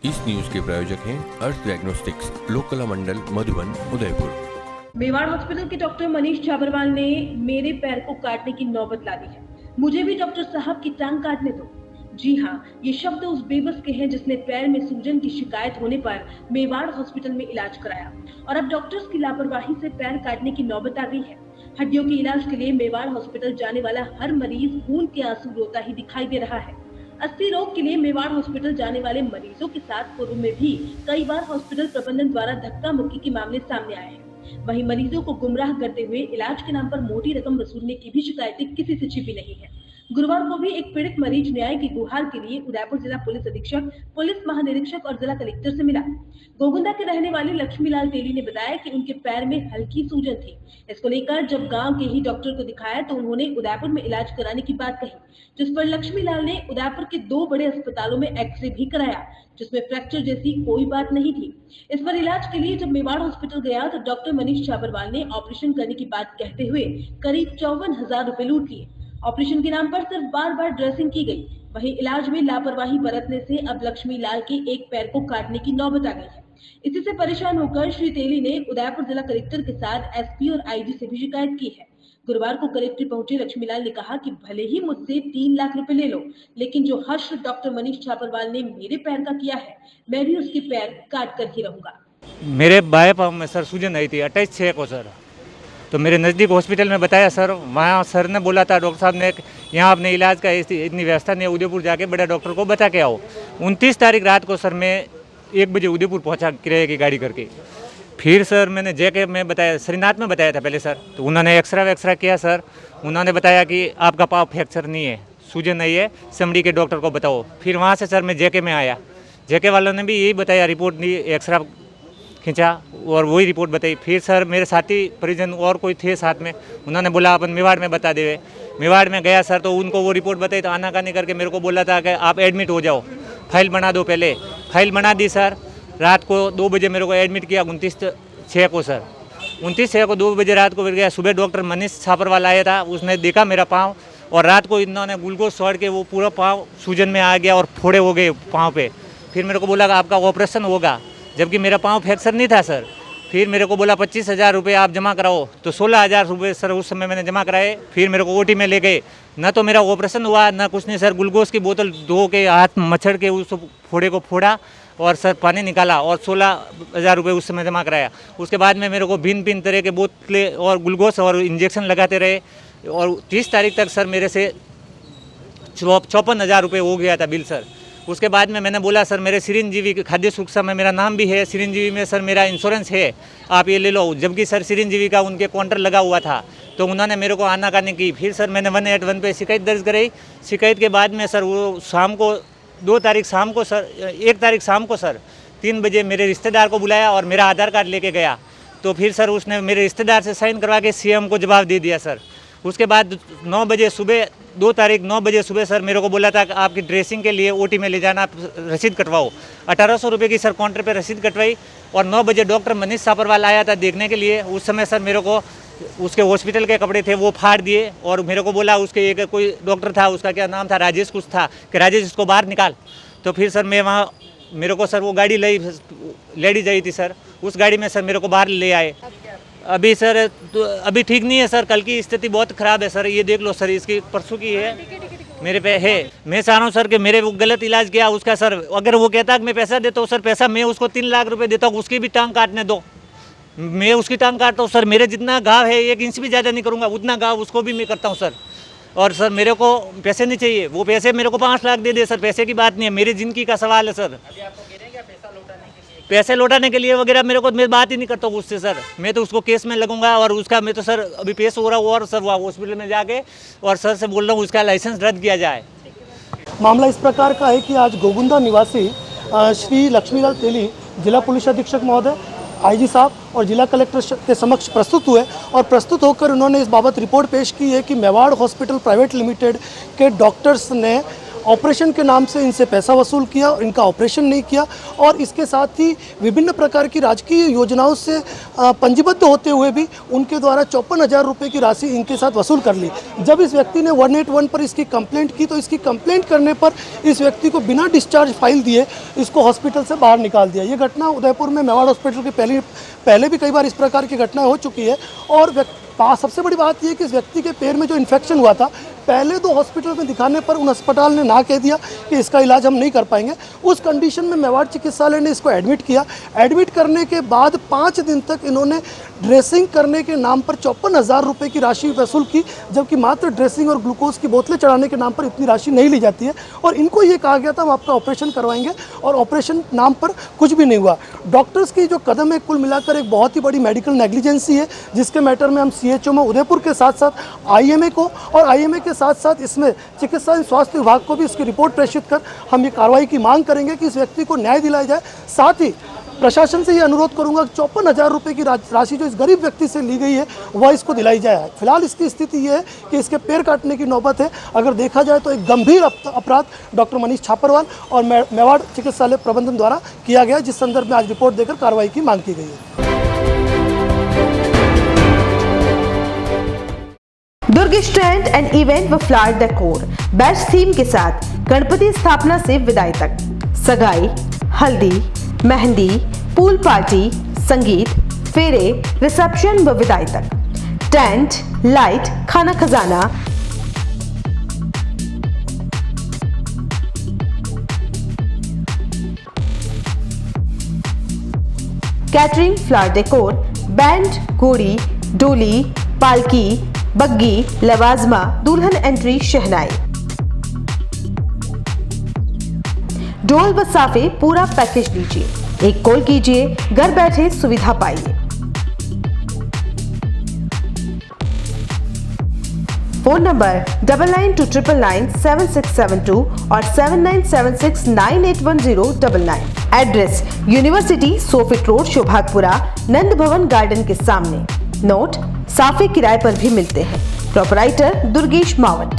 इस न्यूज के प्रायोजक हैं अर्थ डायग्नोस्टिक्स, लोकला मंडल, मधुबन, उदयपुर। मेवाड़ हॉस्पिटल के डॉक्टर मनीष छाबरवाल ने मेरे पैर को काटने की नौबत ला दी है। मुझे भी डॉक्टर साहब की टांग काटने दो। जी हाँ, ये शब्द उस बेबस के हैं जिसने पैर में सूजन की शिकायत होने पर मेवाड़ हॉस्पिटल में इलाज कराया और अब डॉक्टर्स की लापरवाही से पैर काटने की नौबत आ गई है। हड्डियों के इलाज के लिए मेवाड़ हॉस्पिटल जाने वाला हर मरीज खून के आंसू रोता ही दिखाई दे रहा है। अस्थि रोग के लिए मेवाड़ हॉस्पिटल जाने वाले मरीजों के साथ पूर्व में भी कई बार हॉस्पिटल प्रबंधन द्वारा धक्का मुक्की के मामले सामने आए हैं। वहीं मरीजों को गुमराह करते हुए इलाज के नाम पर मोटी रकम वसूलने की भी शिकायतें किसी से छिपी नहीं है। गुरुवार को भी एक पीड़ित मरीज न्याय की गुहार के लिए उदयपुर जिला पुलिस अधीक्षक, पुलिस महानिरीक्षक और जिला कलेक्टर से मिला। गोगुंदा के रहने वाले लक्ष्मीलाल तेली ने बताया कि उनके पैर में हल्की सूजन थी। इसको लेकर जब गांव के ही डॉक्टर को दिखाया तो उन्होंने उदयपुर में इलाज कराने की बात कही, जिस पर लक्ष्मीलाल ने उदयपुर के 2 बड़े अस्पतालों में एक्सरे भी कराया, जिसमें फ्रैक्चर जैसी कोई बात नहीं थी। इस पर इलाज के लिए जब मेवाड़ हॉस्पिटल गया तो डॉक्टर मनीष छाबरवाल ने ऑपरेशन करने की बात कहते हुए करीब 54,000 रुपए लूट लिए। ऑपरेशन के नाम पर सिर्फ बार-बार ड्रेसिंग की गई। वहीं इलाज में लापरवाही बरतने से अब लक्ष्मीलाल के एक पैर को काटने की नौबत आ गई है। इसी से परेशान होकर श्री तेली ने उदयपुर जिला कलेक्टर के साथ एसपी और आईजी से भी शिकायत की है। गुरुवार को कलेक्टर पहुंचे लक्ष्मीलाल ने कहा कि भले ही मुझसे 3 लाख रुपए ले लो, लेकिन जो हर्ष डॉक्टर मनीष छाबरवाल ने मेरे पैर का किया है, मैं भी उसके पैर काट कर ही रहूंगा। मेरे बाएं पाँव में सर सूजन आई थी 28/6 को सर। तो मेरे नज़दीक हॉस्पिटल में बताया सर, वहाँ सर ने बोला था डॉक्टर साहब ने यहाँ अपने इलाज का इतनी व्यवस्था नहीं है, उदयपुर जाके बड़ा डॉक्टर को बता के आओ। 29 तारीख रात को सर मैं 1 बजे उदयपुर पहुँचा किराए की गाड़ी करके। फिर सर मैंने जेके में बताया, श्रीनाथ में बताया था पहले सर, तो उन्होंने एक्सरा किया सर। उन्होंने बताया कि आपका पाँव फ्रैक्चर नहीं है, सूजन नहीं है, समड़ी के डॉक्टर को बताओ। फिर वहाँ से सर मैं जेके में आया, जेके वालों ने भी यही बताया, रिपोर्ट दी, एक्सरा खींचा और वही रिपोर्ट बताई। फिर सर मेरे साथी परिजन और कोई थे साथ में, उन्होंने बोला अपन मेवाड़ में बता देवे। मेवाड़ में गया सर तो उनको वो रिपोर्ट बताई, तो आनाकानी करके मेरे को बोला था कि आप एडमिट हो जाओ, फाइल बना दो। पहले फाइल बना दी सर। रात को 2 बजे मेरे को एडमिट किया 29/6 को सर। 29/6 को 2 बजे रात को फिर गया। सुबह डॉक्टर मनीष छाबरवाल आया था, उसने देखा मेरा पाँव और रात को इन्होंने ग्लूकोज छोड़ के वो पूरा पाँव सूजन में आ गया और फोड़े हो गए पाँव पे। फिर मेरे को बोला कि आपका ऑपरेशन होगा, जबकि मेरा पाँव फ्रैक्चर नहीं था सर। फिर मेरे को बोला 25,000 रुपये आप जमा कराओ, तो 16,000 रुपये सर उस समय मैंने जमा कराए। फिर मेरे को ओटी में ले गए, ना तो मेरा ऑपरेशन हुआ ना कुछ नहीं सर। ग्लूकोज की बोतल धो के हाथ मच्छर के उस फोड़े को फोड़ा और सर पानी निकाला और 16,000 रुपये उस समय जमा कराया। उसके बाद में मेरे को भिन्न तरह के बोतलें और ग्लूकोज और इंजेक्शन लगाते रहे और 30 तारीख तक सर मेरे से 54,000 रुपये हो गया था बिल सर। उसके बाद में मैंने बोला सर मेरे चिरंजीवी खाद्य सुरक्षा में मेरा नाम भी है, चिरंजीवी में सर मेरा इंश्योरेंस है, आप ये ले लो। जबकि सर चिरंजीवी का उनके काउंटर लगा हुआ था, तो उन्होंने मेरे को आनाकानी की। फिर सर मैंने 181 पे शिकायत दर्ज कराई। शिकायत के बाद में सर वो शाम को 2 तारीख शाम को सर 1 तारीख शाम को सर 3 बजे मेरे रिश्तेदार को बुलाया और मेरा आधार कार्ड लेके गया। तो फिर सर उसने मेरे रिश्तेदार से साइन करवा के सीएम को जवाब दे दिया सर। उसके बाद 9 बजे सुबह 2 तारीख 9 बजे सुबह सर मेरे को बोला था कि आपकी ड्रेसिंग के लिए ओटी में ले जाना, रसीद कटवाओ। 1800 रुपये की सर काउंटर पे रसीद कटवाई और 9 बजे डॉक्टर मनीष छाबरवाल आया था देखने के लिए। उस समय सर मेरे को उसके हॉस्पिटल के कपड़े थे वो फाड़ दिए और मेरे को बोला, उसके एक कोई डॉक्टर था, उसका क्या नाम था, राजेश कुछ था, कि राजेश इसको बाहर निकाल। तो फिर सर मैं वहाँ मेरे को सर वो गाड़ी लेडीज आई थी सर, उस गाड़ी में सर मेरे को बाहर ले आए। अभी सर तो अभी ठीक नहीं है सर, कल की स्थिति बहुत ख़राब है सर। ये देख लो सर, इसकी परसों की है मेरे पे है। मैं चाह रहा हूँ सर कि मेरे वो गलत इलाज किया उसका सर, अगर वो कहता कि मैं पैसा देता हूँ सर, पैसा मैं उसको 3 लाख रुपए देता हूँ, उसकी भी टांग काटने दो, मैं उसकी टांग काटता हूँ सर। मेरे जितना घाव है 1 इंच भी ज़्यादा नहीं करूँगा, उतना घाव उसको भी मैं करता हूँ सर। और सर मेरे को पैसे नहीं चाहिए, वो पैसे मेरे को 5 लाख दे दे सर, पैसे की बात नहीं है, मेरी ज़िंदगी का सवाल है सर। पैसे लौटाने के लिए वगैरह मेरे को, मैं बात ही नहीं करता हूँ उससे सर। मैं तो उसको केस में लगूंगा और उसका मैं तो सर अभी पेश हो रहा हूँ और सर वहाँ हॉस्पिटल में जाके और सर से बोल रहा हूँ उसका लाइसेंस रद्द किया जाए। मामला इस प्रकार का है कि आज गोगुंदा निवासी श्री लक्ष्मीलाल तेली जिला पुलिस अधीक्षक महोदय, आईजी साहब और जिला कलेक्टर के समक्ष प्रस्तुत हुए और प्रस्तुत होकर उन्होंने इस बाबत रिपोर्ट पेश की है कि मेवाड़ हॉस्पिटल प्राइवेट लिमिटेड के डॉक्टर्स ने ऑपरेशन के नाम से इनसे पैसा वसूल किया, इनका ऑपरेशन नहीं किया और इसके साथ ही विभिन्न प्रकार की राजकीय योजनाओं से पंजीबद्ध होते हुए भी उनके द्वारा 54,000 रुपये की राशि इनके साथ वसूल कर ली। जब इस व्यक्ति ने 181 पर इसकी कंप्लेंट की तो इसकी कंप्लेंट करने पर इस व्यक्ति को बिना डिस्चार्ज फाइल दिए इसको हॉस्पिटल से बाहर निकाल दिया। ये घटना उदयपुर में मेवाड़ हॉस्पिटल के पहले भी कई बार इस प्रकार की घटना हो चुकी है। और सबसे बड़ी बात यह है कि इस व्यक्ति के पैर में जो इन्फेक्शन हुआ था, पहले 2 हॉस्पिटल में दिखाने पर उन अस्पताल ने ना कह दिया कि इसका इलाज हम नहीं कर पाएंगे। उस कंडीशन में मेवाड़ चिकित्सालय ने इसको एडमिट किया। एडमिट करने के बाद 5 दिन तक इन्होंने ड्रेसिंग करने के नाम पर 54,000 रुपये की राशि वसूल की, जबकि मात्र ड्रेसिंग और ग्लूकोज की बोतलें चढ़ाने के नाम पर इतनी राशि नहीं ली जाती है। और इनको ये कहा गया था हम आपका ऑपरेशन करवाएंगे और ऑपरेशन नाम पर कुछ भी नहीं हुआ। डॉक्टर्स की जो कदम है कुल मिलाकर एक बहुत ही बड़ी मेडिकल नेग्लिजेंसी है, जिसके मैटर में हम CHO में उदयपुर के साथ साथ IMA को और IMA के साथ साथ इसमें चिकित्सा एवं स्वास्थ्य विभाग को भी इसकी रिपोर्ट प्रेषित कर हम ये कार्रवाई की मांग करेंगे कि इस व्यक्ति को न्याय दिलाया जाए। साथ ही प्रशासन से ये अनुरोध करूंगा कि 54,000 रुपये की राशि जो इस गरीब व्यक्ति से ली गई है वह इसको दिलाई जाए। फिलहाल इसकी स्थिति ये है कि इसके पैर काटने की नौबत है। अगर देखा जाए तो एक गंभीर अपराध डॉक्टर मनीष छापरवाल और मेवाड़ चिकित्सालय प्रबंधन द्वारा किया गया, जिस संदर्भ में आज रिपोर्ट देकर कार्रवाई की मांग की गई है। दुर्ग स्टैंड एंड इवेंट व फ्लावर डेकोर बेस्ट थीम के साथ गणपति स्थापना से विदाई तक, सगाई, हल्दी, मेहंदी, पूल पार्टी, संगीत, फेरे, रिसेप्शन व विदाई तक, टेंट, लाइट, खाना खजाना, कैटरिंग, फ्लावर डेकोर, बैंड, घोड़ी, डोली, पालकी, बग्गी, लवाजमा, दुल्हन एंट्री, शहनाई, ढोल व साफे पूरा पैकेज लीजिए। एक कॉल कीजिए, घर बैठे सुविधा पाइए। फोन नंबर 9929997672 और 7976981099। एड्रेस यूनिवर्सिटी, सोफिट रोड, शोभागपुरा, नंद भवन गार्डन के सामने। नोट, साफे किराए पर भी मिलते हैं। प्रोपराइटर दुर्गेश मावट।